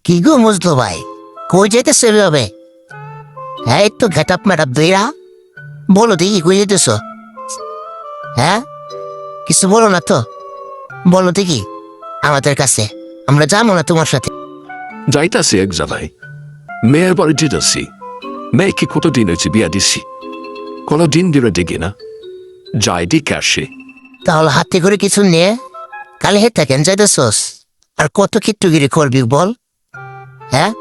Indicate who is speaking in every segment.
Speaker 1: কি গো মজদু ভাই, কই যেতেছ এভাবে? হ্যাঁ, একটু ঘেটাপ ম্যাটাপ দইরা বলো দেখি কই যেতেছ? হ্যাঁ, কিছু বলো না তো, বলো দেখি আমাদের কাছে, আমরা যাবো না তোমার সাথে।
Speaker 2: যাইতাছি এক জায়গায়, মেয়ের বাড়ি যেতেছি। মেয়েকে কতদিন হয়েছে বিয়া দিছি, কোনোদিন দিলে দেখি না, যাই দিকে আসি।
Speaker 1: তাহলে হাতে করে কিছু নিয়ে কালে হেঁটে কেন যাইতেছস? আর কত কিট্টুগিরি করবি বল? হ্যাঁ,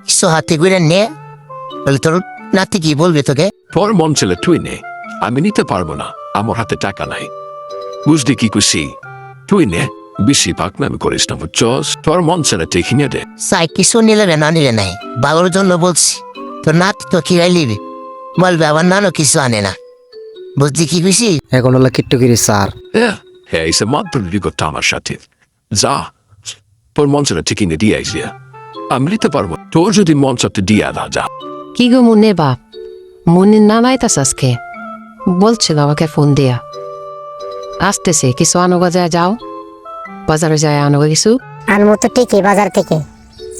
Speaker 1: কিছু হাতে করে নে, বলে তোর নাতি কি বলবি তোকে?
Speaker 2: তোর মন ছেলে তুই নে, আমি নিতে পারবো না, আমার হাতে টাকা নাই। বুঝলি কি খুশি, তুই নে, বেশি পাকনামি করিস না বুঝছস? তোর মন ছেলে ঠিক নিয়ে দে।
Speaker 1: সাই কিছু নিলে না নিলে নাই, বাবার জন্য বলছি। তোর নাতি তো কি নিবি বলবে, আবার নানো কিছু আনে না, বুঝলি কি খুশি?
Speaker 3: এখন হলো কিট্টুগিরি স্যার।
Speaker 2: হ্যাঁ, এসে মাত্র করতে আমার সাথে যা, তোর মন ছেলে ঠিক কিনে দিয়ে আইসিয়া, আমি নিতে পারবো। তোর যদি মন চাতে দিয়া দা, যা।
Speaker 4: কি গো মুন্নের বাপ, মুন্নির না নাইতাস আজকে? বলছিল আমাকে ফোন দিয়া আসতেছে, কিছু আনো বাজারে যাও, বাজারে যায় আনো কিছু।
Speaker 5: আনবো তো ঠিকই বাজার থেকে,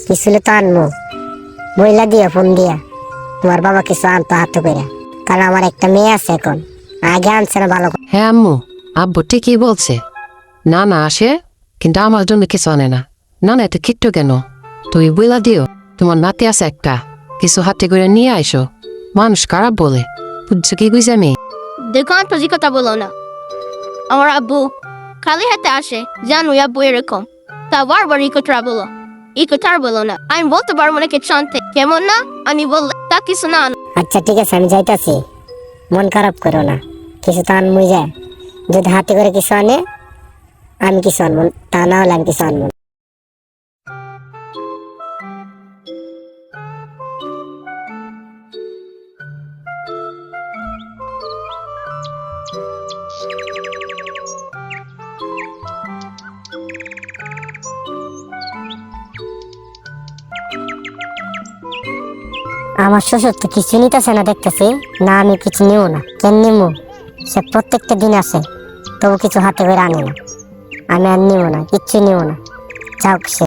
Speaker 5: কিছু তো আনবো। মহিলা দিয়া ফোন দিয়া তোমার বাবা কিছু আনতো হাতে করে, কারণ আমার একটা মেয়ে আছে এখন, আগে আনছে না ভালো করে।
Speaker 4: হ্যাঁ আম্মু, আব্বু ঠিকই বলছে, না না আসে কিন্তু আমার জন্য কিছু আনে না। না না, এত কিট্টু কেন? তুই বইলা দিও তোমার নাতি আছে একটা, কিছু হাতে করে নিয়ে আইসো। মানুষ খারাপ বলে, বুঝছো কি বুঝে আমি?
Speaker 6: দেখো আন্তর্জি কথা বলো না। আমার আব্বু খালি হাতে আসে, জানো আব্বু এরকম, তা বারবার ই কথা আর বলো না। আমি বলতে পারবো না কিছু আনতে, কেমন না? আমি বললে তা কিছু না আনো।
Speaker 5: আচ্ছা ঠিক আছে, আমি যাইতাছি, মন খারাপ করো না, কিছু তো আনবই যায়। যদি হাতে করে কিছু আনে আমি কিছু আনবো, তা না হলে আমি কিছু আনবো না। আমার শ্বশুর তো কিছু নিতেছে না দেখতেছি, না আমি কিছু নিব না। কেন নিবো? সে প্রত্যেকটা দিন আসে, তবু কিছু হাতে করে আনে না। আমি আর নিব না, কিচ্ছু নিব না, যাও সে।